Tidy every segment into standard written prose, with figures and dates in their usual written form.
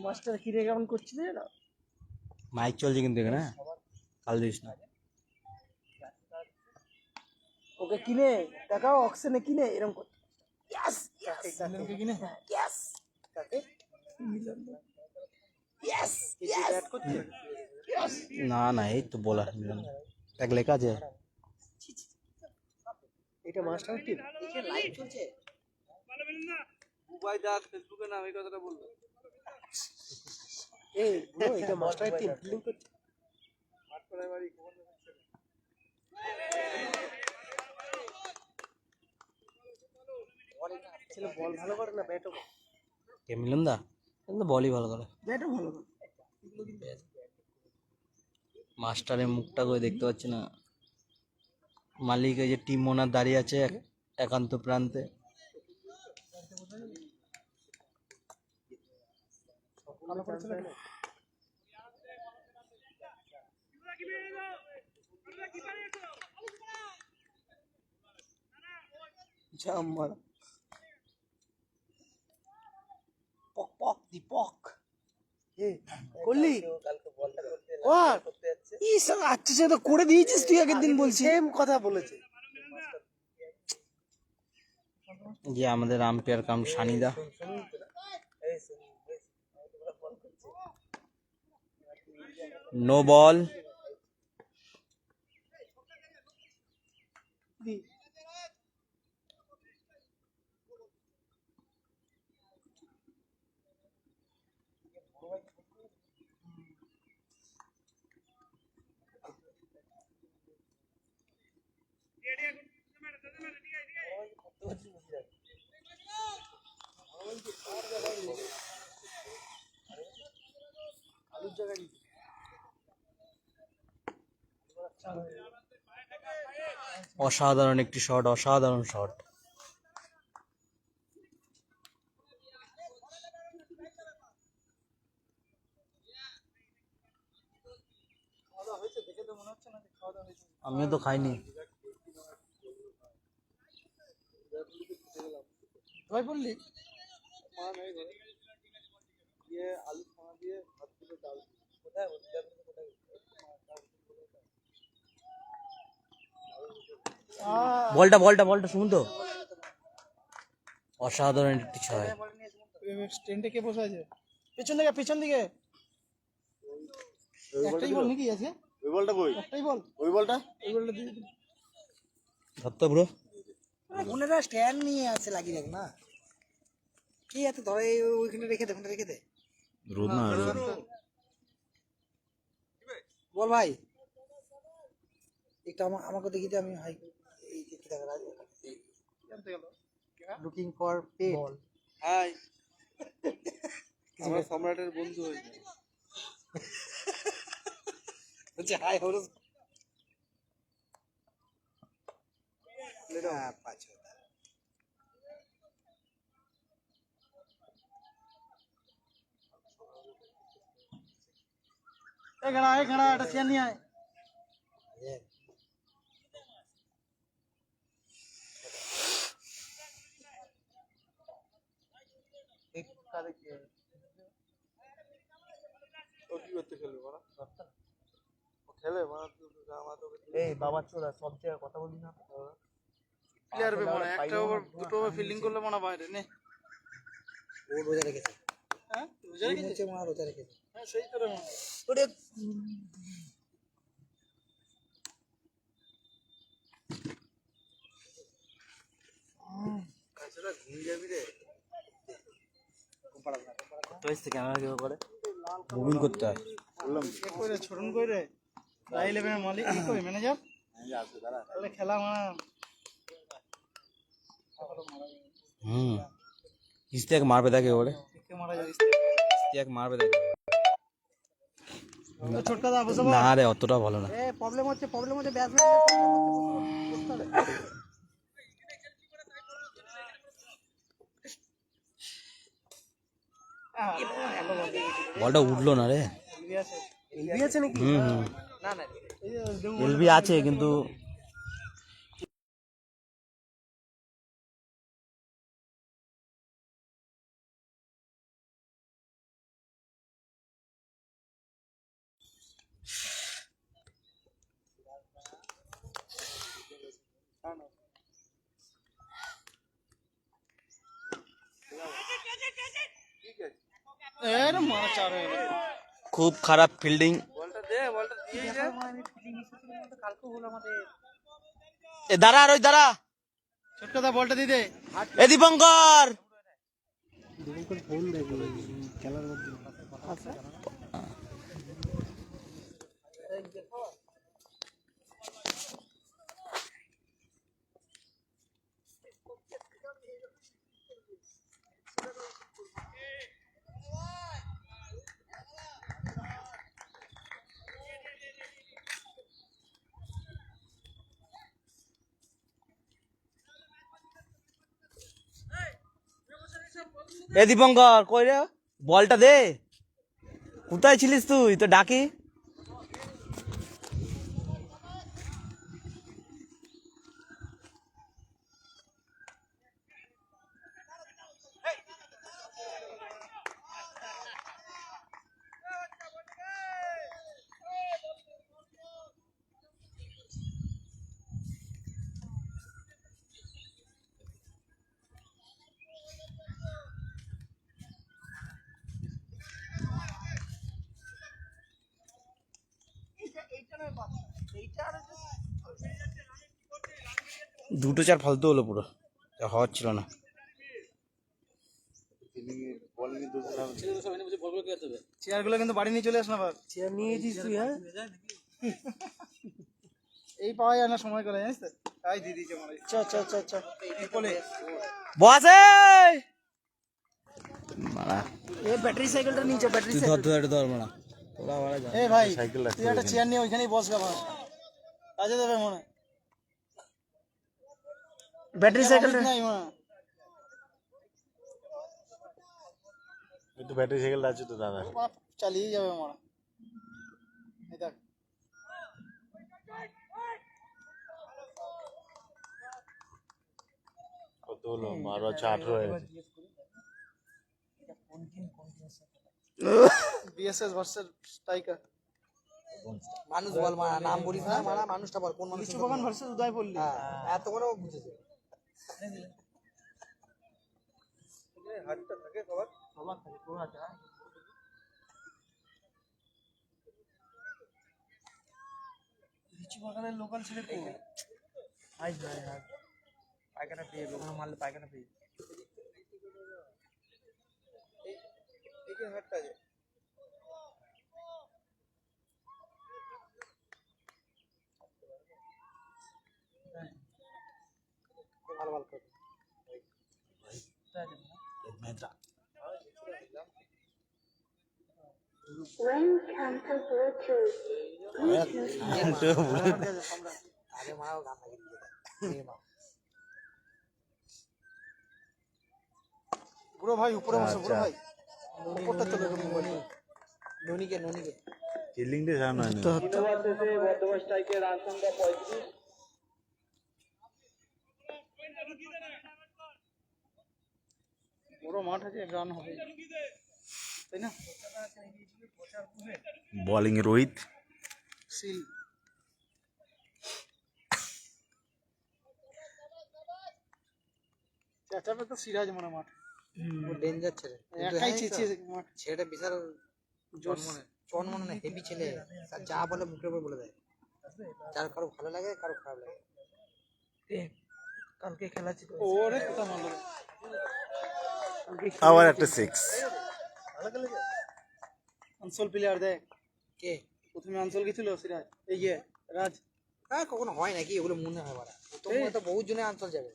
Master কি রে কেমন করছিস না? মাইক চলছে কিন্তু এখানে, কাল দিস না। ওকে কিনে দেখাও, অক্সিজেনে কিনে এরকম করতে। ইয়েস ওকে কিনে ইয়েস কাকে মিলন ইয়েস ইয়েস অ্যাড করতে না না, এই তো বলা এক লেখা আছে। এটা মাস্টার টিম, এখানে লাইভ চলছে। উবাই দা ফেসবুকে নাম এই কথাটা বললো। এই ব্রো, এটা মাস্টার টিম ফিল্ডিং করছে। ছেলে বল ভালো করে না ব্যাটও? কে মিলন দা? কিন্তু বলই ভালো করে, ব্যাটও ভালো করে। মাস্টারের মুখটা করে দেখতে পাচ্ছি না। মালিক এই যে টিম ওনার দাঁড়িয়ে আছে একান্ত প্রান্তে। ভালো করে ছেলে জাম মারা পক পক দীপক করলি ও ইস আচ্ছা সে তো করে দিয়েছিস তুই, আগের দিন বলছিস সেম কথা বলেছে। যে আমাদের আম্পায়ার কাম সানিদা। No ball. অসাধারণ একটি শট, অসাধারণ শট। আমিও তো খাইনি। ভাই বললি আলু খাওয়া দিয়ে ভাত দিয়ে ডাল কোথায় বলটা বলটা বলটা শুনুন তো, অসাধারণ একটি ছয়। স্ট্যান্ডে কে বসে আছে? পেছন দিকে পেছন দিকে। একটাই বল নাকি আছে? ওই বলটা কই? একটাই বল, ওই বলটা দিয়ে দিন। ধরতো ব্রো, ওনারা স্ট্যান্ড নিয়ে আছে, লাগিয়ে রাখ না কি এত ধরে ওইখানে রেখে দে, ওখানে রেখে দে। রোদ না রোদ। বল ভাই একটু আমাকে দেখিয়ে দে, আমি হাই এই কি দেখা লুকিং ফর পেট। হাই আমার সম্রাটের বন্ধু হয়েছে। বলছে হাই হরস লেডো পাঁচ। এখানে একটা চেয়ার নিয়ে আয়। ও কি করতে খেলবে বলা? ও খেলে বলা, এই বাবা চোদা সব জায়গায় কথা বলি না। প্লেয়ার বে মনে একটা ওভার দুটো ওভার ফিল্ডিং করলে মনে বাইরে নে। ও রোজা রেখেছে। হ্যাঁ রোজা রেখেছে, মা রোজা রেখেছে। হ্যাঁ সেই তো রে মনে ওরে কাছরা ঘুম যাবি রে। ক্যামেরা কেউ করে মুভিং করতে হয়। বললাম কে কইরে ছোটন কইরে রাই 11 এর মালিক কি কই ম্যানেজার আসবে দাঁড়া। তাহলে খেলা মারা ইস্তিয়াক মারবে তাকে ওরে, কে মারা যাবে। ইস্তিয়াক মারবে তাকে। ছোটকা দা বসো। না রে অতটা ভালো না। এ প্রবলেম হচ্ছে ব্যাটসম্যান। বলটা উঠলো না রে। এলবি আছে নাকি? না না এলবি আছে কিন্তু এরে মারা চার হয়ে গেল। খুব খারাপ ফিল্ডিং। বলটা দে, বলটা দিয়েই যা। এ দাঁড়া আর ওই দাঁড়া, ছোটকা বলটা দিয়ে দে। এ দীপঙ্কর। এ দীপঙ্কর কই রে, বলটা দে। কোথায় ছিলিস তুই, তো ডাকি। দুটো চার ফালতু হলো পুরো, যা হওয়ার ছিল না। চেয়ারগুলো কিন্তু বাড়ি নিয়ে চলে আস না বাবা। চেয়ার নিয়েছিস তুই? হ্যাঁ, এই পাওয়া যায় না সময় করে, জানিস তো? তাই দিয়ে দিয়েছে আমার। আচ্ছা আচ্ছা আচ্ছা আচ্ছা। বলে বসে মারা, এ ব্যাটারি সাইকেলটা নিচে, ব্যাটারি তুই ধর ধর ধর মারা। তোরা মারা যা। এ ভাই তুই একটা চেয়ার নিয়ে ওইখানেই বস বাবা, কাজে দেবে মনে। ব্যাটারি সাইকেলটা নাই মনে। একটু ব্যাটারি সাইকেলটা আছে তো দাদা, বাপ চালিয়ে যাবে মনে। এই দেখ কত হলো? 12 আছে, 18 হয়ে গেছে। BSS versus striker. মানুষ বল মারা, নাম বলিস না মারা, মানুষটা বল কোন মানুষ? লিচু বাগান ভার্সেস উদয় পল্লী। এত করে বুঝেছে। লিচু বাগানের লোকাল ছেলে তো হাই হাই হাই, পায়খানা পেয়ে লোকাল মারলে পায়খানা পেয়ে। এই হাটটা আছে। ভালো ভালো করে আগে মারাও গান লাগিয়ে দিয়ে। বুড়ো ভাই উপরে বসে, বুড়ো ভাই উপরটা তোলে মোবাইল। ননিকে ননিকে ফিল্ডিংটা সামনে আনে। বড় মাঠ আছে, গান হবে তাই না? বোলিং এ রোহিত, সিল চাচাপে তো সিরাজ মনে মাঠ। ডেঞ্জার ছেলে, একাই চেঁচিয়ে মাঠ। ছেলেটা বিশাল জোর চন মনে না, হেভি ছেলে। তার যা বলে মুখের উপর বলে দেয়, যার কারো ভালো লাগে কারো খারাপ লাগে। কালকে খেলা ছিল, ওরে কোথা মারলো। আবার একটা 6। অঞ্চল প্লেয়ার দেখ, কে প্রথমে অঞ্চল গেছিল সিরাজ, এই যে রাজ। হ্যাঁ কখনো হয় নাকি ওগুলো মনে হয় বাড়া। প্রথমে তো বহুত জনে আনসল যাবে,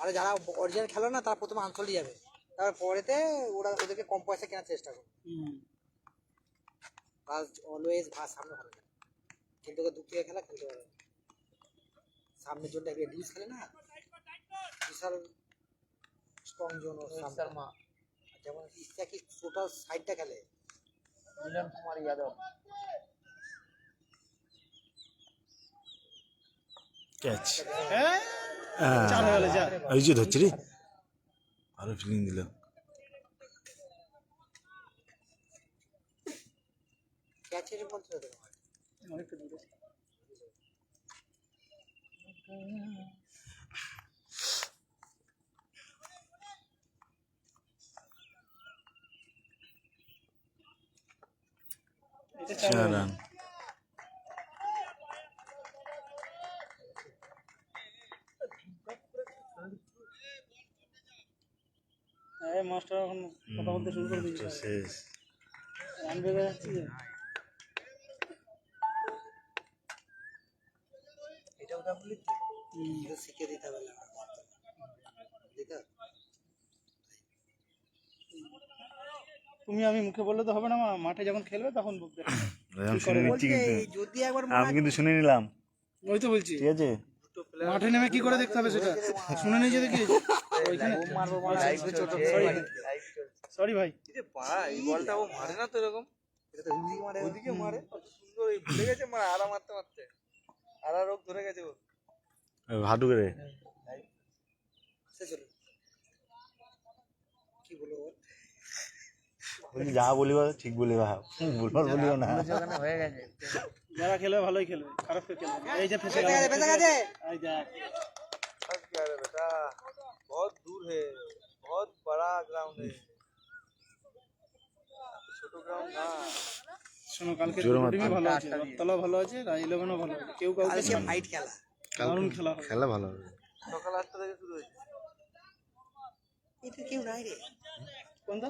আরে যারা অরিজিনাল খেলো না তারা প্রথমে আনসলই যাবে, তারপর পরেতে ওরা ওদেরকে কম পয়সা কেনার চেষ্টা করে। ফার্স্ট অলওয়েজ সামনে ভালো খেলে, কিন্তু ওকে দূর থেকে খেলা খেলতে পারে। সামনের জন্য একটা ডিউস খেলে না, বিশাল স্ট্রং জোন ওর সামনে। যেমন ইচ্ছা কি টোটাল সাইডটা খেলে। মিলন কুমার যাদব ক্যাচ, হ্যাঁ চার হয়ে গেল যা। এই যে ধরছি রে, ভালো ফিল্ডিং দিল। ক্যাচের মধ্যে অনেকটা দূরে। 4 রান। এই মাস্টার এখন কথা বলতে শুরু করে দিয়েছে। শেষ। রান বেড়ে যাচ্ছে যে। এটা ওটা বলি তো এটা শিখে দিতে হবে না বুঝলি তো? তুমি আমি মুখে বললে তো হবে না, মাঠে যখন খেলবে তখন বুঝবে। আমি শুনে নিচ্ছি বলছে কিন্তু। যদি একবার আমি কিন্তু শুনে নিলাম, ওই তো বলছি ঠিক আছে? মাঠে নেমে কি করে দেখতে হবে সেটা শুনে নেই যদি কি ওইখানে মারবো ছোট সরি ভাই। এই বলটা ও মারে না তো এরকম, এটা তো হুইল মারে ওদিকে মারে কত সুন্দর, এই ভুলে গেছে মানে আড়া মারতে মারতে আড়া রোগ ধরে গেছে ওর। হাঁটু করে সে চলো কি বলবো বল? বলছি যা বলিবা ঠিক বলিবা, ভুলবার বলিও না। হয়ে গেছে যারা খেলবে ভালোই খেলবে, খারাপ কে খেলবে। এই যে ফেসে গেল, বেঁচে গেছে এই দেখ अब क्या है बेटा, बहुत दूर है, बहुत बड़ा ग्राउंड है, छोटो ग्राउंड ना। শোনো, কালকে জোরে দুটো টিমই ভালো আছে, রত্তলা ভালো আছে, রাই ইলেভেনও ভালো আছে, কেউ কাউকে কালকে ফাইট খেলা দারুণ খেলা হবে। খেলা ভালো হবে। সকাল 8টা থেকে শুরু হয়েছে। এটা কেউ নাই রে কোনটা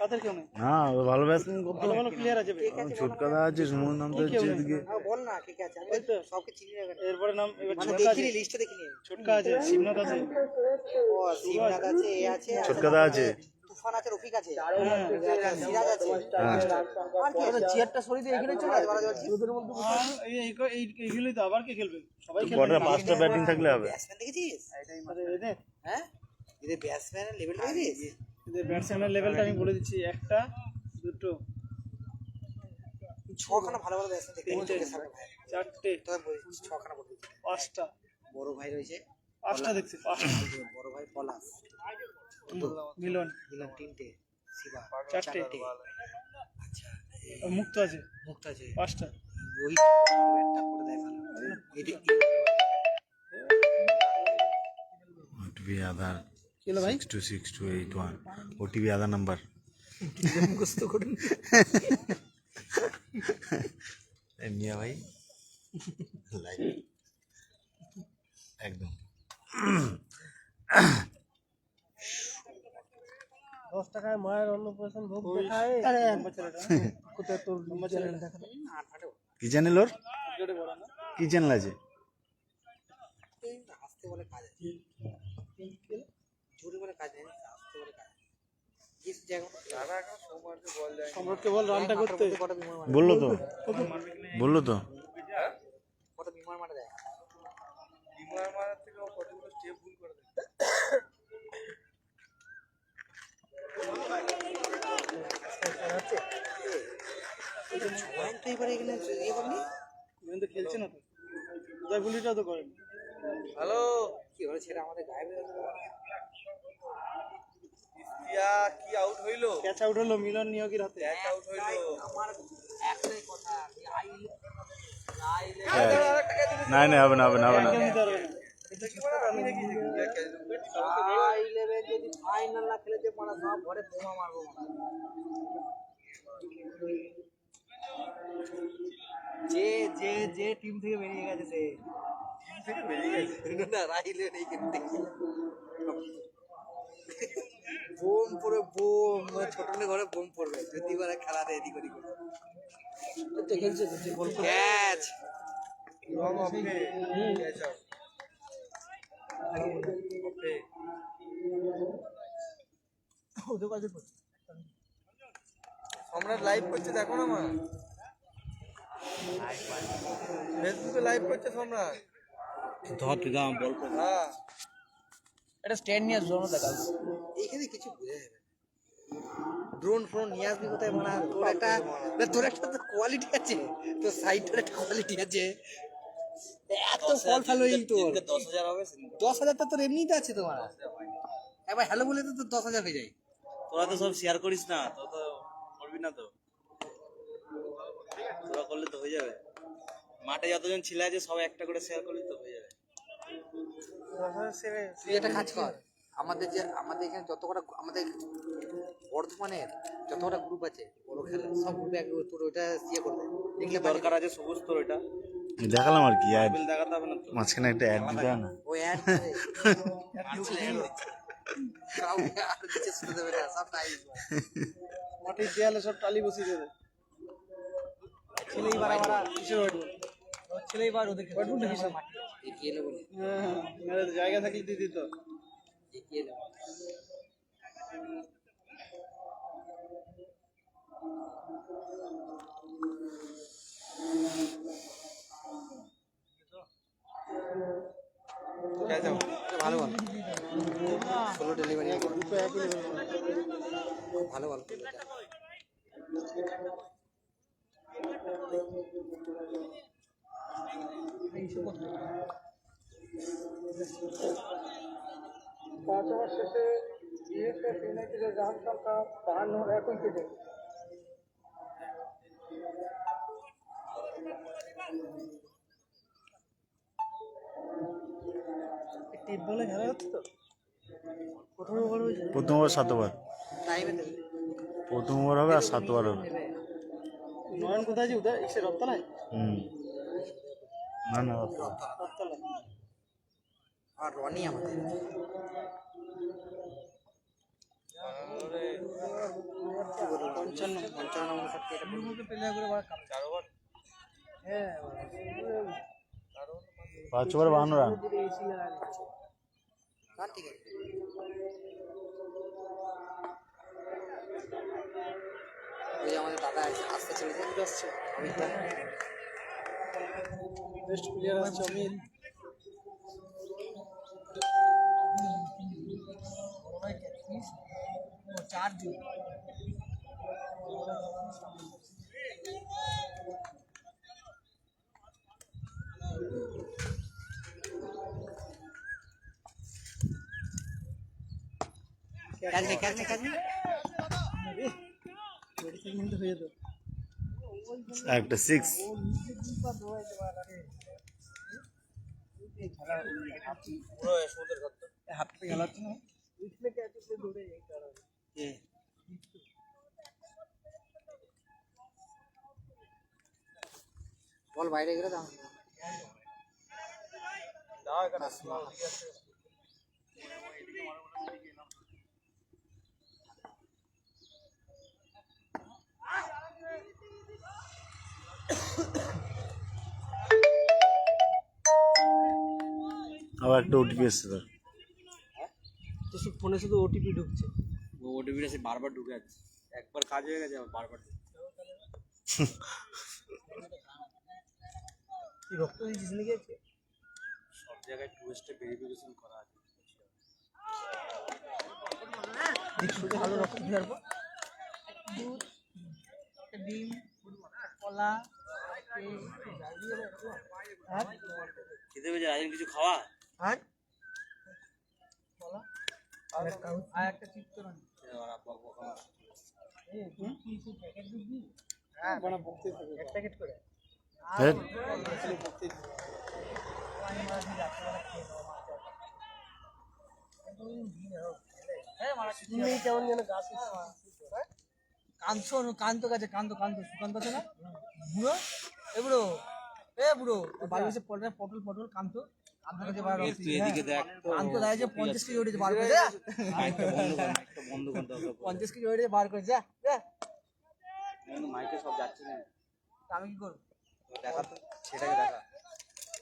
তাদের কেউ নেই, না ও ভালো ব্যাটসম্যান করতে ভালো ভালো প্লেয়ার আছে বে। ছোটকাদা আছে, সুমন নাম তো হচ্ছে এদিকে। বল না কে কে আছে আমি ওই তো সবকে চিনি না কেন এরপরে নাম এবার মানে ছোটকা আছে, দেখিনি লিস্টে দেখিনি ছোটকা আছে, শিবনাথ আছে, ও শিবনাথ আছে এ আছে ছোটকাদা আছে। তুফান আছে রফিক আছে হ্যাঁ। সিরাজ আছে আর কি আছে চেয়ারটা সরিয়ে দিয়ে এখানে চলে আসবে ওদের মধ্যে আর এইগুলোই তো আবার কে খেলবে, সবাই খেলবে। বড়রা 5টা ব্যাটিং থাকলে হবে। ব্যাটসম্যান দেখেছিস আরে এদের হ্যাঁ এদের ব্যাটসম্যানের লেভেল দেখেছিস এদের ব্যাটসম্যানের লেভেলটা আমি বলে দিচ্ছি, একটা দুটো ছখানা ভালো ভালো ব্যাটসম্যান দেখতে চোখের সামনে ভাই চারটে তোর বলছি ছখানা বলে দিচ্ছি পাঁচটা বড় ভাই রয়েছে পাঁচটা দেখছি, পাঁচটা বড় ভাই পলাশ মিলন দিলাম তিনটে শিবা চারটে, আচ্ছা মুক্ত আছে মুক্ত আছে পাঁচটা, রোহিত ব্যাটটা করে দেয় ভালো এটা ওটিপি আধার কি হলো ভাই? 626281 ওটিপি আধার নাম্বার মুখস্থ করুন মিয়া ভাই লাইভ একদম। 10 টাকায় মায়ের অন্নপ্রাশন ভোগ দেখায় লম্বা ছেলেটা, কোথায় তোর লম্বা ছেলেটা দেখাতে আর ফাটে কি চ্যানেল ওর? জোরে বড় না, কি চ্যানেল আছে? হাসতে বলে কাজ আছে জোরে বলে কাজ নেই হাসতে বলে কাজ জিস জায়গা দাদা এখন সৌমানকে বল যায় সম্রাটকে বল রানটা করতে। কত বিমান মারে বললো তো, বললো তো। কত বিমান মারা যায় বিমার মারার থেকে ও কতগুলো স্টেপ ভুল করে দেয়। জয়েন তো এবারে এখানে ইয়ে করলি কিন্তু খেলছে না তো, উদয় গুলিটাও তো করেন। হ্যালো কি হলো সেটা আমাদের গায়ে বেরো ইস্তিয়া কি আউট হইলো, ক্যাচ আউট হলো মিলন নিয়োগীর হাতে। ক্যাচ আউট হইলো। আমার একটাই কথা না না হবে না, হবে না, হবে না। কেউ নিতে পারবে না। এটা কি বলে আমি নাকি ইলেভেন যদি ফাইনাল না খেলে যে মারা সব ঘরে বোমা মারবো যে যে যে টিম থেকে বেরিয়ে গেছে সে থেকে বেরিয়ে গেছে। না রাইলে নেই কিন্তু বোম পড়ে বোম ছোট ঘরে বোম পড়বে যদি করে খেলাতে এদিক ওদিক তো খেলছে যে বল ক্যাচ রং অফে ক্যাচ আউট অফে। ওদের কাছে সম্রাট লাইভ করছে দেখো না মা, ফেসবুকে লাইভ করছে সম্রাট। ধর তুই গাম বল কর। হ্যাঁ এটা স্ট্যান্ড নিয়ে জন্য দেখা এইখানে কিছু বুঝে যাবে ড্রোন ফ্রোন নিয়ে আসবি কোথায় মারা তোর একটা তো কোয়ালিটি আছে তোর সাইডের একটা কোয়ালিটি আছে এত ফল ফলোইং তোর 10,000 হবে, 10,000 তো তোর এমনিতে আছে তোমার একবার হ্যালো বলে তো তোর 10,000 হয়ে যায় তোরা তো সব শেয়ার করিস না, তো তো করবি না তো, তোরা করলে তো হয়ে যাবে। মাঠে যতজন ছেলে আছে সব একটা করে শেয়ার করলে তো হয়ে যাবে। তুই একটা কাজ কর আমাদের এখানে যত কটা আমাদের বর্ধমানের যতটা গ্রুপ আছে বড় খেলা সব গ্রুপে এক তোর ওইটা ইয়ে করবে দেখলে দরকার আছে সবুজ তোর ওইটা দেখালাম আর কি অ্যাড বিল দেখাতে হবে না তো মাঝখানে একটা অ্যাড দিতে হয় না ওই অ্যাড আর কিছু শুনে দেবে না সব টাইম মাটির দেয়ালে সব টালি বসিয়ে দেবে ছেলেই বাড়া বাড়া কিসের ওঠবে ছেলেই বার ওদের ওঠবো না কিসের এগিয়ে নেবো বলে হ্যাঁ জায়গা থাকলে দিয়ে দিত এগিয়ে নেবো ভালো ভালো ষোলো ডেলিভারি ভালো ভালো पाँच ओवर शेषे বিএসএফ ইউনাইটেডের রান সংখ্যা 52 একই কেটে টিপ বলে খেলা হচ্ছে তো প্রথম ওভার হয়েছে প্রথম ওভার 7 ওভার টাইমে দেবে প্রথম ওভার হবে আর 7 ওভার হবে নয়ন কোথায় যে উদয় এসে রপ্তানায় হুম না না রপ্তানায় আর রনি আমাদের পঞ্চান্ন উনষাট প্লেয়ার করে বড় কাম 4 ওভার হ্যাঁ 5 ওভার 52 রান হ্যাঁ ঠিক আছে ওই আমাদের দাদা আসতে চলেছে আসছে অমিত বেস্ট প্লেয়ার আছে অমিত চার দিন হয়ে যেত একটা 6 পুরো সমুদ্রের ঘর তো হাত থেকে খেলা হচ্ছে না इसमें क्या चीज़ दौड़े यही कर रहा है বল বাইরে গেলে দাম দাও এখানে আবার একটা ওটিপি এসছে তোর তো ফোনে শুধু ওটিপি ঢুকছে ও ওটিপিটা সে বারবার ঢুকে যাচ্ছে একবার কাজ হয়ে গেছে আবার বারবার কি রক্ত দিয়েছিস নাকি আছে সব জায়গায় 2 স্টেপ ভেরিফিকেশন করা আছে শুধু ভালো রক্ত দেওয়ার পর দুধ ডিম কলা খেতে পেয়েছে রাজন কিছু খাওয়া আর কলা আর একটা চিপস তো রানি হ্যাঁ বড় বক্তি থাকে এক প্যাকেট করে হ্যাঁ কেমন যেন গাছ কান্ত কান্ত গাছে কান্ত কান্ত সুকান্ত আছে না বুড়ো বুড়ো বাড়ি এসে পটল পটল কান্ত তুই এদিকে দেখ কান্ত দেয় যে 50 কেজি ওঠে বার করে একটা বন্ধ করতে হবে 50 কেজি ওঠে বার করে যা মাইকে সব যাচ্ছে না আমি কি করবো দেখা তো সেটাকে দেখা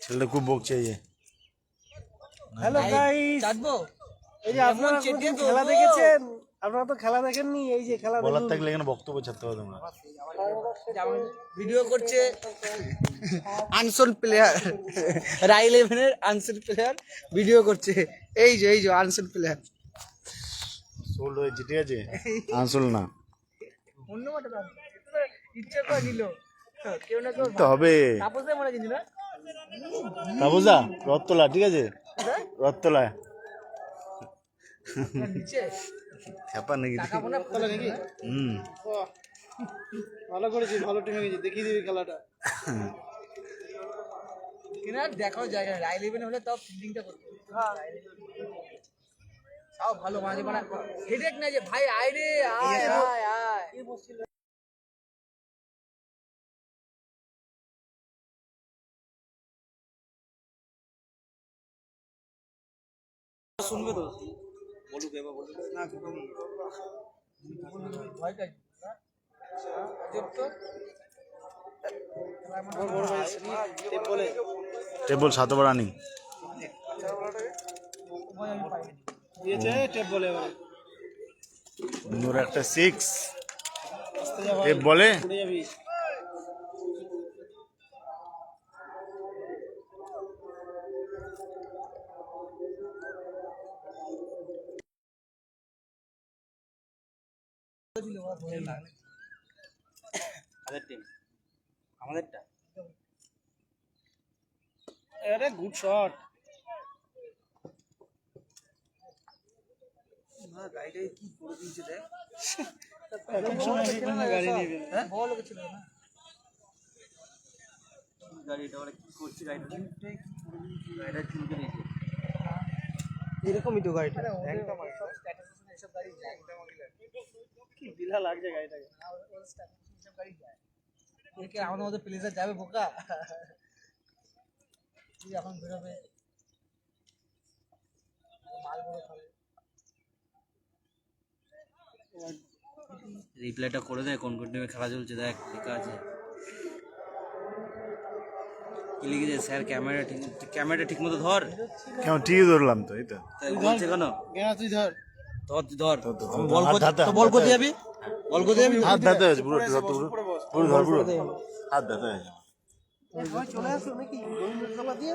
ছেলেটা খুব বকছে এই যে হ্যালো গাইস চাটবো এই যে আপনারা খেলা দেখেছেন আপনারা তো খেলা দেখেননি এই যে খেলা বলার থাকলে এখানে বক্তব্য ছাড়তে হবে তোমরা ভিডিও করছে আনসন প্লেয়ার রাই 11 এর আনসন প্লেয়ার ভিডিও করছে এই যে আনসন প্লেয়ার সোল্ড হয়েছে ঠিক আছে আনসল না অন্য মাঠে দাও ইচ্ছা করে নিল কেউ না কেউ তো হবে তাপসে মনে কিন্তু না তাবুজা রথতলা ঠিক আছে রথতলা নিচে খেপা নাকি টাকা মনে পড়লো নাকি হুম ভালো করেছি ভালো টিমে গেছি দেখিয়ে দিবি খেলাটা কিনা দেখাও জায়গা রাই 11 হলে তাও ফিল্ডিংটা করতে তাও ভালো মাঝে মানে হেডেক না যে ভাই আয় রে আয় আয় আয় শুনবে তো বলুক এবার বলুক না ভয় কাজ না তো বড় ভাই টেপ বলে টেবল 7 ওভার রানিং দিয়েছে টেপ বলে এবারে নূর একটা 6 টেপ বলে উড়ে যাবি আমাদেরটা আরে গুড শট না গাড়িটা কি করে দিয়েছে দেখ গাড়ি নিয়ে হ্যাঁ বল ছিল না গাড়িটা ওরা কি করছে গাড়িটা চুলকে দিয়েছে এরকমই তো গাড়িটা একদম এসব গাড়ি যায় কি বিলা লাগছে গাড়িটাকে এসব গাড়ি যায় একে আমাদের মধ্যে প্লেজার যাবে বোকা তুই এখন বেরোবে মাল বড় খাবে রিপ্লাইটা করে দেয় কোন কোন টিমে খেলা চলছে দেখ লেখা আছে কি লিখেছে স্যার ক্যামেরাটা ঠিক মতো ধর কেমন ঠিক ধরলাম তো এই তো তাই বলছে কেন তুই ধর ধর বল হাত করতে হাতে, তো বল করতে যাবি বল করতে যাবি হাত ধাতে আছে পুরো পুরো ধর পুরো হাত ধাতে আছে চলে আসো নাকি দিয়ে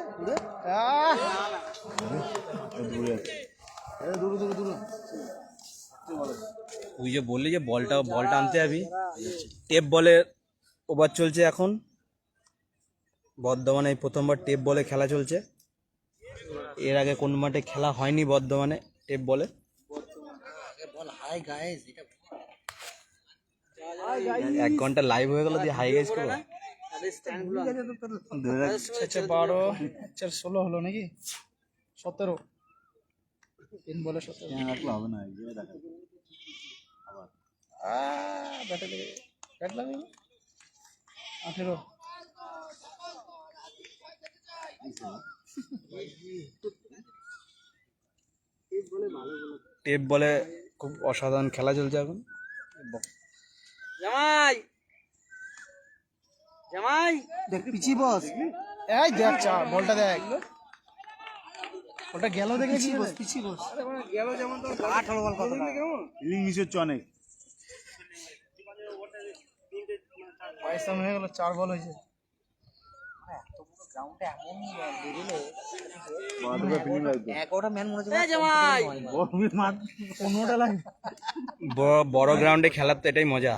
দূরে আছে দূর তুই যে বললি যে বলটা আনতে যাবি টেপ বলে ওভার চলছে এখন বর্ধমানে এই প্রথমবার টেপ বলে খেলা চলছে এর আগে কোন মাঠে খেলা হয়নি বর্ধমানে টেপ বলে বল হাই গাইস এটা 1 ঘন্টা লাইভ হয়ে গেল দিয়ে হাই গাইজ করো 12 16 হলো নাকি 17 3 বলে 17 রাখলে হবে না এই জায়গায় দেখা আবার ব্যাটে লেগে ব্যাট লাগে 18 টেপ বলে খুব অসাধারণ খেলা চলছে এখন জামাই জামাই দেখ পিছি বস এই দেখ চা বলটা দেখ ওটা গেল দেখে কি বস পিছি বস গেল যেমন তো 18 বল কত ফিলিং মিস হচ্ছে অনেক পয়সা হয়ে গেল 4 বল হয়েছে গ্রাউন্ডে এমন বেরিয়ে বাদুকা ফিলিং লাগবে 11টা ম্যান মনে হচ্ছে জামাই মাঠ 15টা লাগে বড় গ্রাউন্ডে খেলার তো এটাই মজা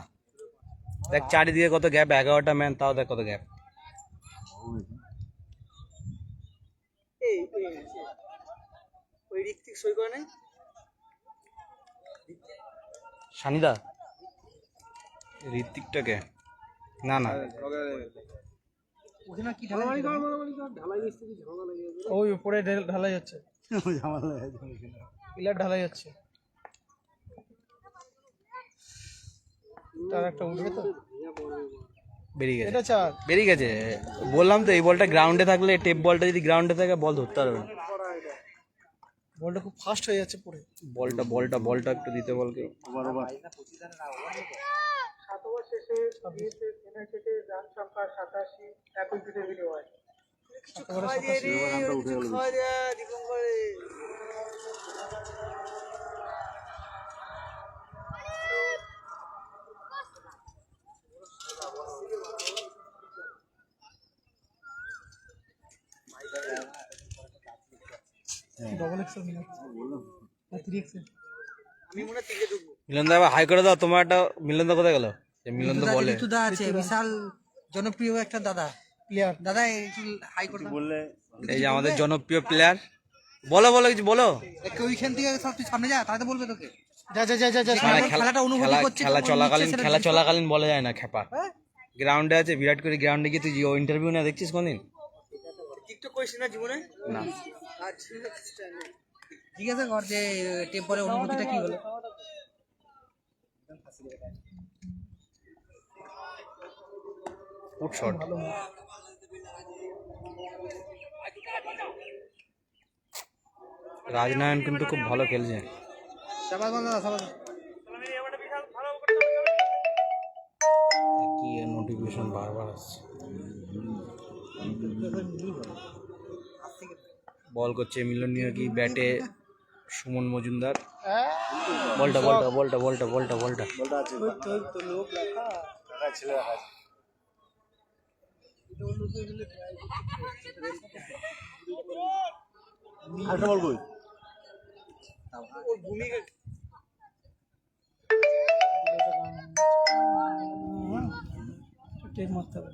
দেখ চারিদিকে কত গ্যাপ 11টা ম্যান তাও দেখ কত গ্যাপ এই ওই ঋত্বিক সই করে নাই সানিদা ঋত্বিকটাকে না ওখানে কি ঢালাই ওই উপরে ঢালাই হচ্ছে পিলার ঢালাই হচ্ছে তার একটা উঠবে তো বেরিয়ে গেছে এটা চার বেরিয়ে গেছে বললাম তো এই বলটা গ্রাউন্ডে থাকলে টেপ বলটা যদি গ্রাউন্ডে থাকে বল ধরতে পারবে না বলটা খুব ফাস্ট হয়ে যাচ্ছে পুরো বলটা একটু দিতে বল কেউ ডবল এক্সেল না 3 এক্সেল আমি মনে হয় 3 এ ঢুকবো মিলন দা হাই করে দাও তোমার একটা মিলন দা কোথায় গেল মিলন দা বলে ঋতুদা আছে বিশাল জনপ্রিয় একটা দাদা প্লেয়ার দাদা একটু হাই করে বললে এই যে আমাদের জনপ্রিয় প্লেয়ার বলো কিছু বলো একটু ওইখান থেকে সব তুই সামনে যা তাহলে বলবে তোকে যা মানে খেলাটা অনুভূতি করছে খেলা চলাকালীন বলা যায় না খেপা গ্রাউন্ডে আছে বিরাট কোহলি গ্রাউন্ডে গিয়ে তুই ইন্টারভিউ না দেখছিস কোনদিন টিকটক করিস না জীবনে না জিজ্ঞাসা কর যে টেম্পোরে অনুভূতিটা কি হলো। Foot shot. রাজনারায়ণ কিন্তু খুব ভালো খেলছে। সাবাস বন্ধু, সাবাস। কি নোটিফিকেশন বারবার আসছে। বল করছে মিলনীয় কি ব্যাটে সুমন মজুমদার। বলটা বলটা বলটা বলটা বলটা বলটা আরেকটা বল কই? টেক মারতে হবে।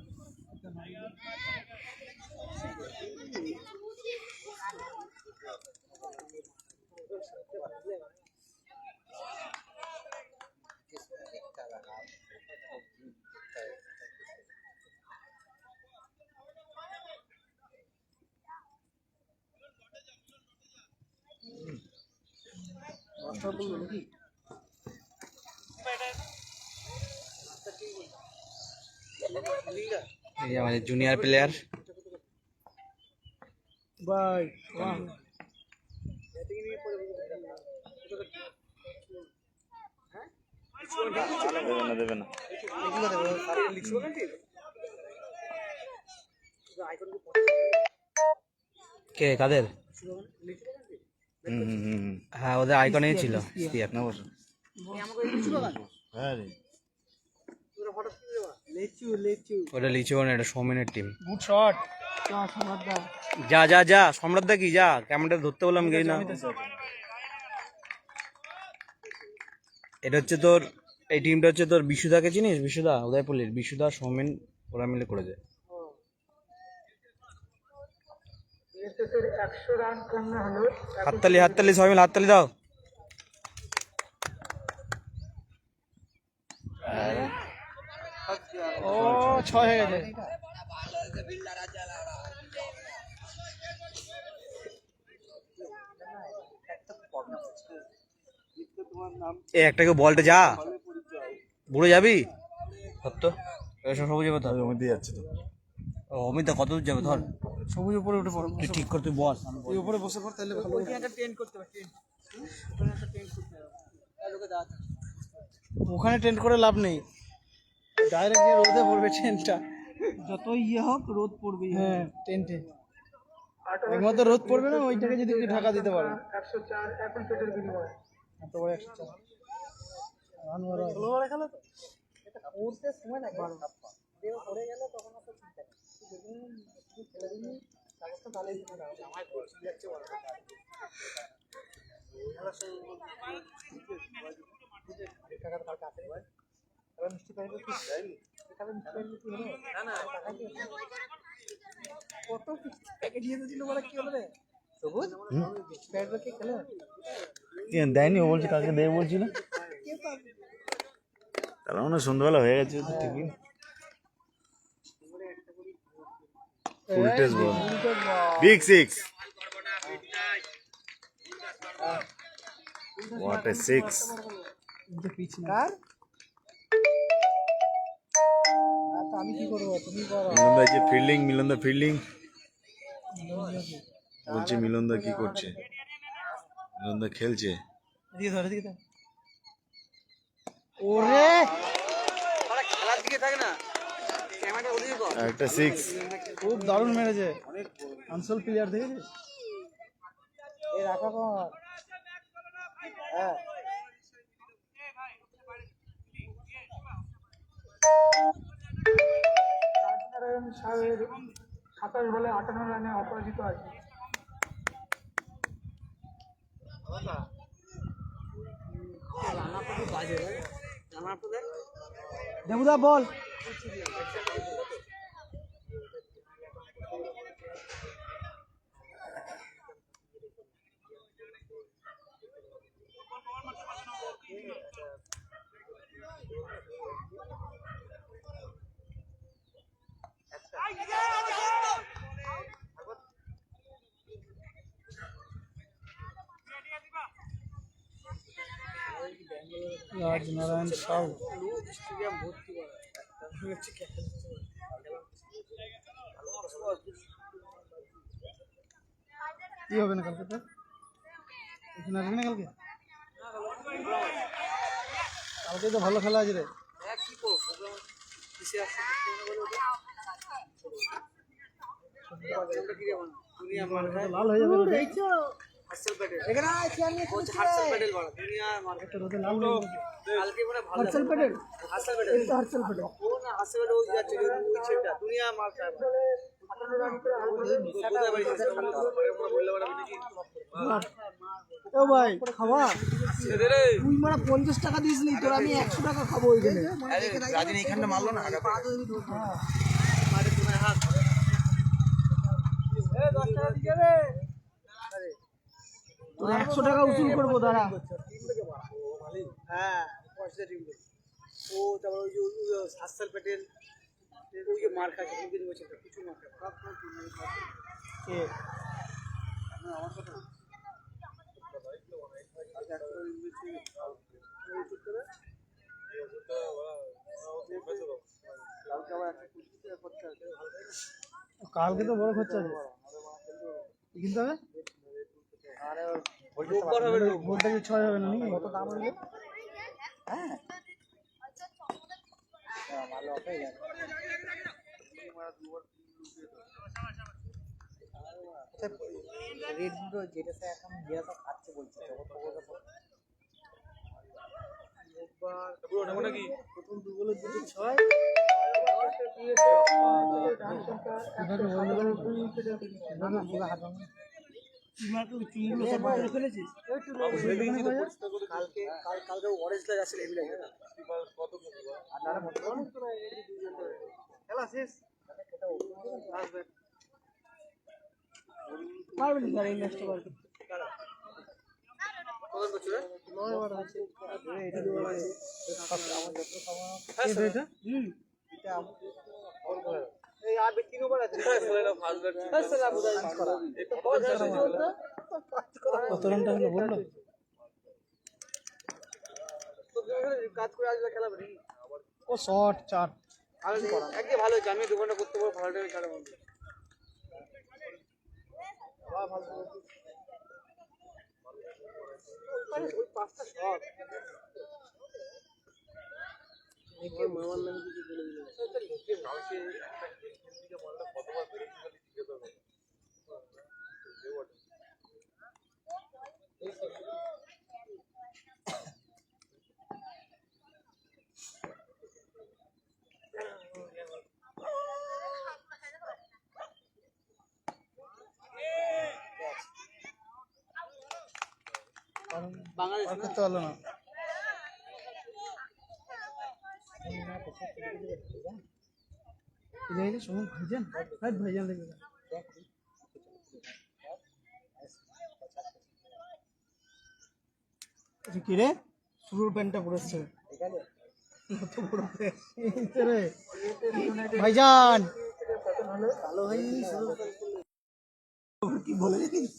এই যে আমাদের জুনিয়র প্লেয়ার। বাই বাহ। দেবে না দেবে না। কে কাদের? হুম হুম হুম হুম। হ্যাঁ ওদের আইকনেই ছিল স্পিয়ার। না বসো। হ্যাঁ রে। লেচু লেচু। ওটা লিচু না, এটা সৌমেনের টিম। Good shot. চা সমাদা। যা যা যা সম্রাটদা কি যা, ক্যামেরাটা ধরতে বললাম গেই না। এটা হচ্ছে তোর, এই টিমটা হচ্ছে তোর বিশুদাকে চিনিস? বিশুদা উদয়পল্লীর বিশুদা সৌমেন ওরা মিলে করেছে। হাততালি হাততালি সবাই মিলে হাততালি দাও। ও 6 হয়ে গেছে। এ একটাকে বলটা যা, বুড়ো যাবি সত্য সবুজ যাবে তো। আমি ওমর দিয়ে যাচ্ছি তো। ও অমিত কত দূর যাবে ধর, সবুজ উপরে উঠে পড়ো। তুই ঠিক কর, তুই বস। তুই উপরে বসে পড়, তাহলে ভালো। ওইখানে একটা টেন্ট করতে হবে, টেন্ট। ওখানে একটা টেন্ট করতে হবে। লোকে দাঁড়াতে। ওখানে টেন্ট করে লাভ নেই, ডাইরেক্ট গিয়ে রোদে পড়বে টেন্টটা। যত ইয়ে হোক রোদ পড়বে। হ্যাঁ টেন্টে একমাত্র রোদ পড়বে না, ওইটাকে যদি একটু ঢাকা দিতে পারো। 104 এখন পেটের বিনিময় এত বড় 104 রান মারা হলো। বড় খেলা তো এটা করতে সময় লাগে, দেও পড়ে গেল তখন তো চিন্তা নেই। দেখুন কি খেলে দিন কাগজটা ভালোই দিতে না, আমার কোচ যাচ্ছে বড় খেলা শুরু টাকার কাছে আছে ভাই। আর মিষ্টি পাইলে কি যায়নি, এখানে মিষ্টি পাইলে কি হলো? না না টাকা কি কত টাকা দিয়ে দিয়েছিল বলে কি হলো রে? সবুজ প্যাডটা কি খেলে কি দেয়নি? ও বলছে কালকে দেবে বলছিল। তার মানে সন্ধ্যাবেলা হয়ে গেছে তো ঠিকই। Full toss ball, big six. What a six. কার আমি কি করবো, তুমি করো। মিলনদা যে ফিল্ডিং, মিলনদা ফিল্ডিং বলছে। মিলনদা কি করছে? মিলনদা খেলছে। এদিকে ধর, এদিকে ধর। ওরে খেলার দিকে থাকে না, ক্যামেরাটা ওদিকে কর। একটা সিক্স। খুব দারুণ মেরেছে আনসোল প্লেয়ার, দেখেছিস? এই রাখা কর। হ্যাঁ রাজনারায়ণ সাহের 27 বলে 58 রানে অপরাজিত আছে। দেবুদা বল। রাজনারায়ণ সাউ স্টেডিয়াম ভর্তি করা হচ্ছে কি হবে না কালকে তো এখানে আসবে না কালকে কালকে তো ভালো খেলা আছে রে কি করবো প্রোগ্রাম কিসে আসছে দুনিয়া মার্কা লাল হয়ে যাবে রোদে। হার্সেল প্যাটেল এখানে আছে আমি কোচ হার্সেল প্যাটেল বলা দুনিয়া মার্কা রোদে লাল হয়ে যাবে। কালকে মানে ভালো হার্সেল প্যাটেল হার্সেল প্যাটেল এই তো হার্সেল প্যাটেল ও না হার্সেল প্যাটেল ওই যাচ্ছে ওই ছেলেটা দুনিয়া মার্কা ও ভাই খাওয়া তুই মানে 50 টাকা দিস নি তোর আমি 100 টাকা খাবো ওইখানে রাজনী এখানটা মারলো না তোর 100 টাকা উসুল করবো দাঁড়া হ্যাঁ পয়সা টিম ও তারপর ওই যে হার্সেল প্যাটেল ওই যে মার্ক আছে কিন্তু বলছে কিছু মার্ক কে আমার কথা কালকে তো বড় খরচা আছে কিনতে হবে ভোল্টেজ 6 হবে না নাকি কত দাম হইলো হ্যাঁ ভালো হবে রেড গুলো যেটা এখন যেটা খাচ্ছে বলছে প্রথম দুগুলো দিতে 6 কালকে অরেঞ্জ লাইট আসলে হেভি লাগে খেলা শেষ আসবে পারবেন না এই ম্যাচটা পারবে কত বছর 9 বার আছে এটা এটা এই আর 3 ওভার আছে সেটা ফাস্ট ব্যাট সেটা বুঝাই করা কত রানটা হলো বললো তো কাজ করে আসলে খেলা বলি ও শর্ট 4 আর একদিকে ভালো হয়েছে আমি 2 ঘন্টা করতে পারবো ভালো টাইমে ছাড়া বন্ধু ওই 5টা শট দেখে মামার নামে কিছু বলে দিল সেটা লোকে মানুষে দিকে মারলে কতবার বেরিয়ে গেল জিজ্ঞাসা বাংলাদেশ আর করতে পারলো না এই সুমন ভাইজান ভাইজান দেখে কি রে শুরুর প্যান্টটা পড়েছে ভাইজান ভালো হয়নি কি বলে জানিস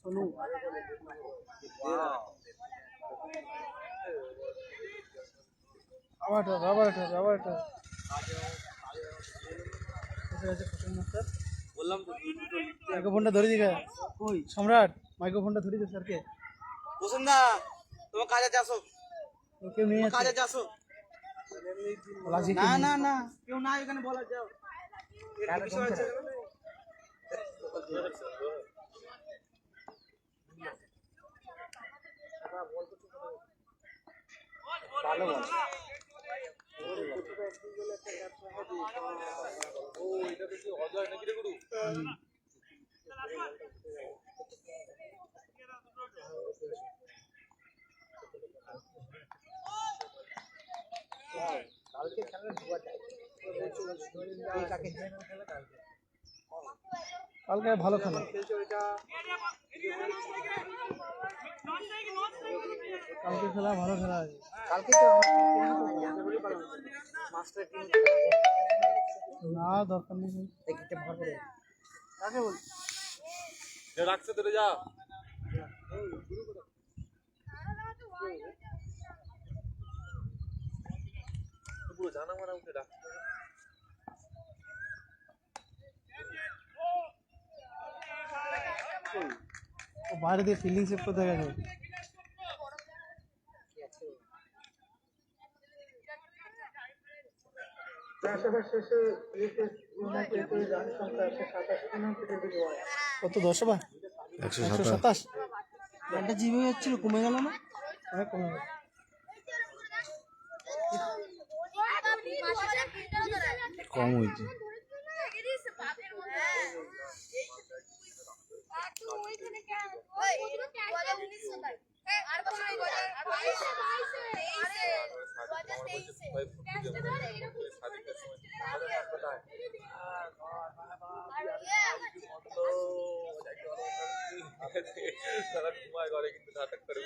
सोनू আবার বললাম তো মাইক্রোফোনটা ধরে দিকে কই সম্রাট মাইক্রোফোনটা ধরে দে স্যারকে বসুন না তোমার কাজে যাসো কেউ নিয়ে কাজে যাসো না না কেউ না এখানে বলা যাও ভালো বল ও এটা দেখি অজয় নাকি রে গুরু কালকে খেলা দুবার কাকে খেলা কালকে কালকে ভালো খেলা খেলছে ওইটা কালকে খেলা ভালো খেলা আছে কালকে তো মাস্টার টিম না দরকার নেই একটা ভাগ করে কাকে বল রাখছে তোরে যা পুরো জানা মারা উঠে রাখ ও বাইরে দিয়ে ফিল্ডিং সেভ করতে গেছে কত 10 ওভার 127 রানটা যেভাবে যাচ্ছিল কমে গেল না হ্যাঁ কমে গেল কম হয়েছে সারা ঘুমায় ঘরে কিন্তু নাটক করে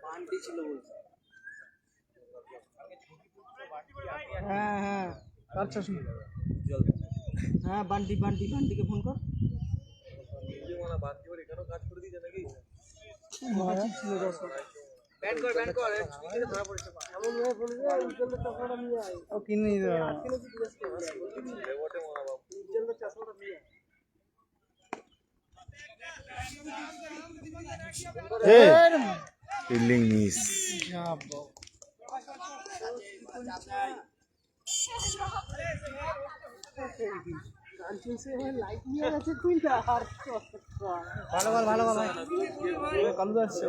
বান্টি ছিল বলছে হ্যাঁ হ্যাঁ কার চশমা হ্যাঁ বান্টিকে ফোন কর মানে বান্তি ওর এখানেও কাজ করে দিয়েছে নাকি মাছি ছিল 10 ব্যান কর ছুটিতে ধরা পড়েছে এমন ভাবে ফোন করে উজ্জ্বলের চশমাটা নিয়ে আয় ও কিনে নিয়ে যাবে লেবটে মারা বাপ উজ্জ্বলের চশমাটা নিয়ে ফিল্ডিং মিস যাব ভালো কালু আসছে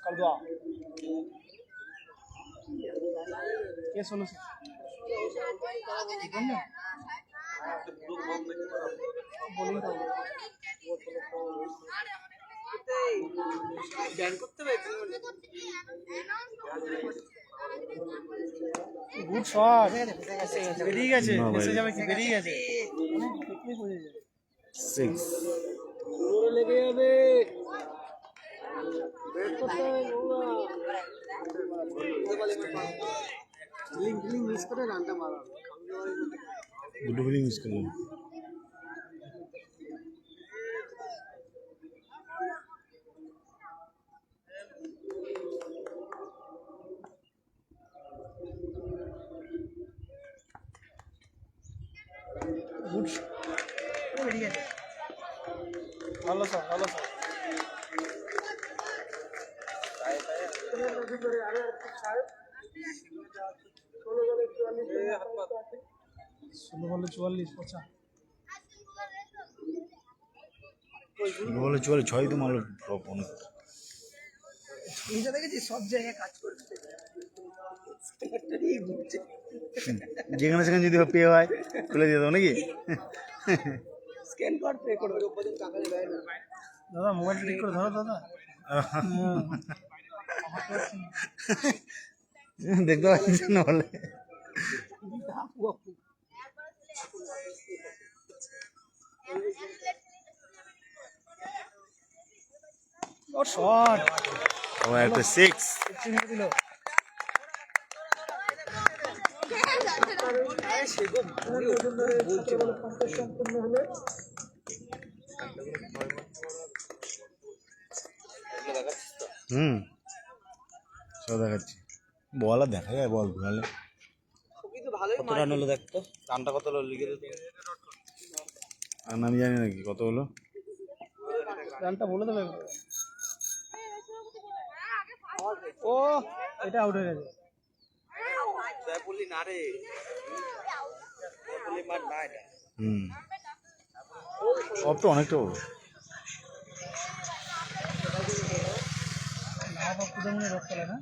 কালু কে শুনেছে বোলিং ব্যান করতে হবে গুড শট বেরিয়ে গেছে এসে যাবে কি বেরিয়ে গেছে অনেক টেকনিক হয়ে যায় 6 জোরে লেগে যাবে ব্যাট করতে হবে লিং মিস করে রানটা মারা দুটো ফিল্ডিং মিস করলেন গুড বেরিয়ে গেছে ভালো স্যার ষোলো বলে 44 পচা বলে চলে 6 তো মারলো ড্রপ অনেক নিজে দেখেছি সব জায়গায় কাজ করছে যেখানে সেখানে যদি পেয়ে হয় তুলে দিয়ে দেবো নাকি স্ক্যান কার্ড পে করবে ওপরে টাকা দেবে দাদা মোবাইলটা ঠিক করে ধরো দাদা দেখতে পাচ্ছি না বলে শট ও একটা 6 দিল সম্পূর্ণ হলো সব দেখাচ্ছি বল আর দেখা যায় বল ঘুরালে কিন্তু ভালোই কত রান হলো দেখতো রানটা কত হলো লিখে দে আর আমি জানি নাকি কত হলো রানটা বলে দেবে ও এটা আউট হয়ে গেছে জয়পুলি না রে জয়পুলি মার না এটা সব তো অনেকটা বড় না বাবা কুদমনে রক খেলে না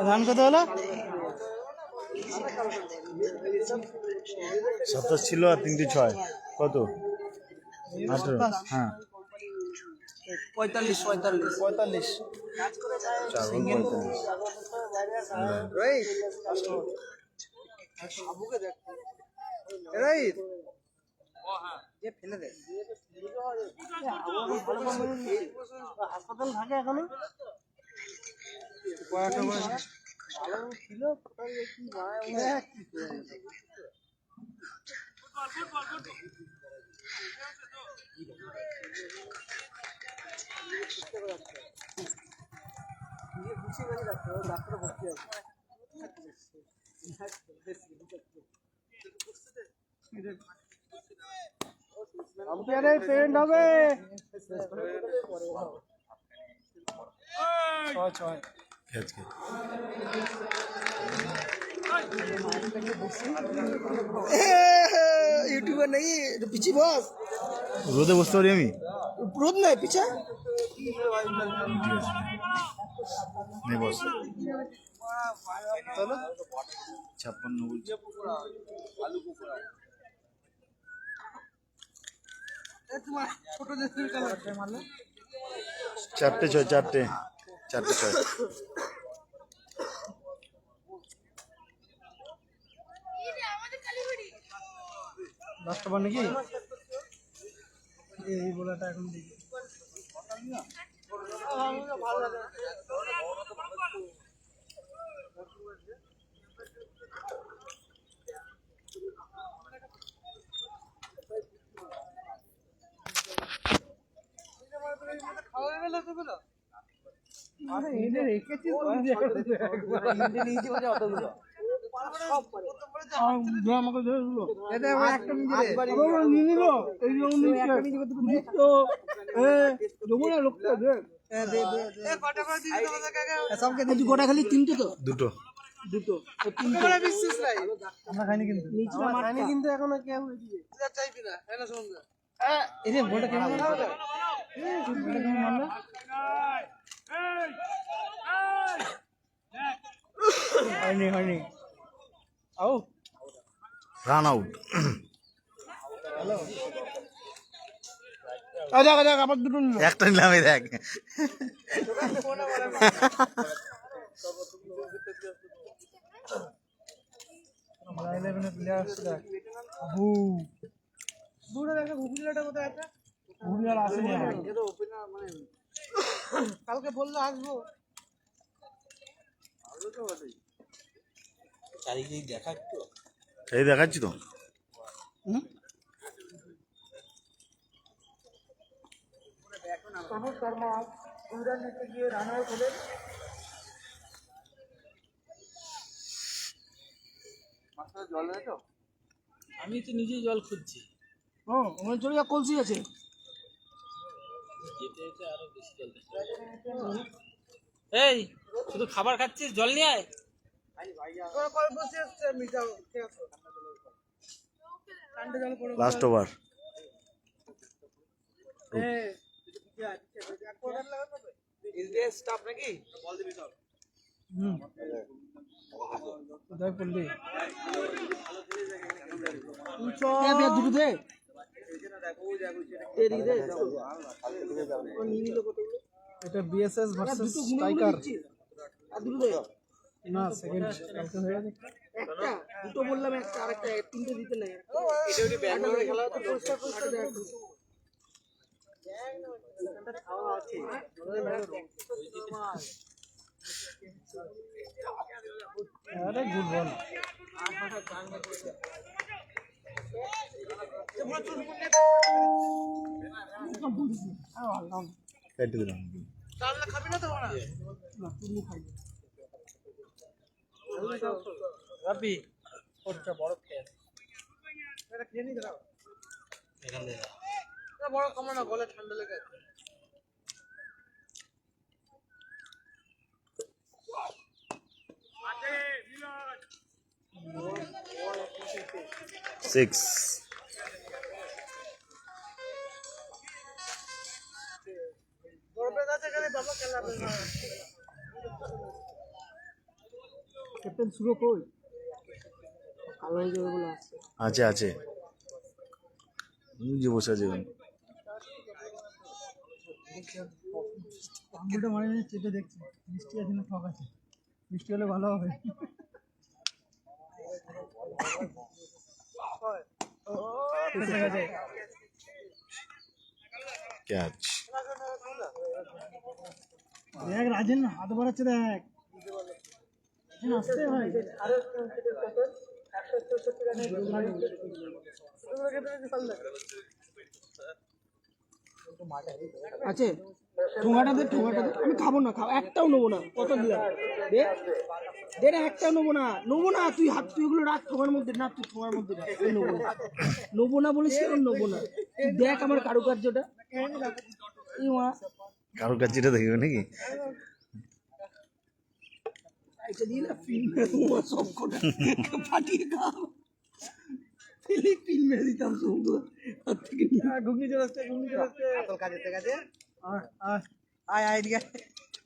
ধান কত হলো? 27 ছিল আর 3টে 6 কত 18 হ্যাঁ 45 45 45 4 রাইট যে ফেলে দে হাসপাতাল থাকে এখনো আম্পায়ারের পেরেন্ট হবে 6-6 আজকে यूट्यूबर नहीं जो पीछे बॉस রোদে বসতে পারি আমি रोड नहीं पीछे ঠিক আছে নে বস 56 বলছি छोटो जैसे मारले 4টে 6 4টে 6 লাস্ট ওভার নাকি এই বলাটা এখন দেখি গোটা খালি 3টে তো দুটো দুটো আমরা খাইনি কিন্তু খাইনি কিন্তু এখনো কেউ চাইবি না এই বলটা কেমন মারলো হয়নি আও রান আউট দেখ আবার দুটো নিল একটা নিলাম এই দেখ কালকে বললো আসবো চারিদিকে দেখা একটু এই দেখাচ্ছি তো আমি তো নিজেই জল খুঁজছি ওখানে চলে যা কলসি আছে যেতে যেতে আরো বেশি জল এই শুধু খাবার খাচ্ছিস জল নিয়ে আয় লাস্ট ওভার স্টাফ নাকি বল দিবি সব কোথায় পড়লি দুটো দে এটা বিএসএস ভার্সেস স্ট্রাইকার না সেকেন্ড কালকে হয়ে গেছে একটা দুটো বললাম একটা আরেকটা তিনটে দিতে নাই এটা ওই ব্যাঙ্গালোরে খেলা হতো আরে গুড বল কেটে দিলাম খাবি না তো না তুমি খাই রাবি ওটা বড় খেয়ে এটা খেয়ে নি দাও এখান থেকে এটা বড় কম না গলে ঠান্ডা লেগে আছে সিক্স। ক্যাপ্টেন সুরো কই? কালো হয়ে যাবে বলে আসছে। আছে আছে, যে বসে আছে ওখানে। আঙুলটা মানে চেপে দেখছি বৃষ্টি আছে না ঠক আছে, বৃষ্টি হলে ভালো হবে। ক্যাচ। দেখ রাজেন হাত বাড়াচ্ছে, দেখ আসতে ভাই। আছে ঠোঙাটা দে, ঠোঙাটা দে। আমি খাবো না, একটাও নেবো না। কত দিলাম? দে দে রে, একটাও নেবো না, নেবো না। তুই হাত, তুই এগুলো রাখ ঠোঙার মধ্যে। না তুই ঠোঙার মধ্যে রাখ, আমি নেবো না, নেবো না বলেছি, আমি নেবো না। তুই দেখ আমার কারুকার্যটা। এই মা কারোর কাছে এটা দেখবে নাকি? এটা দিয়ে না ফিল্ম মেরে সব কটা ফাটিয়ে খাও। ফেলে ফিল্ম মেরে দিতাম সমুদ্র হাত থেকে নিয়ে। ঘুগনি চলে আসছে, ঘুগনি চলে আসছে। তোর কাজে কাজে আয় আয় এদিকে,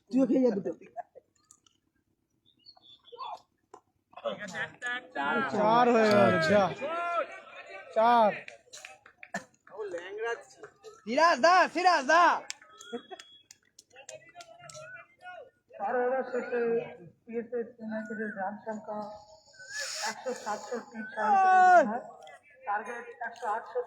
তুইও খেয়ে যা দুটো। চার হয়ে গেল, চার। সিরাজ দা, সিরাজ দা। টার্গেট 168।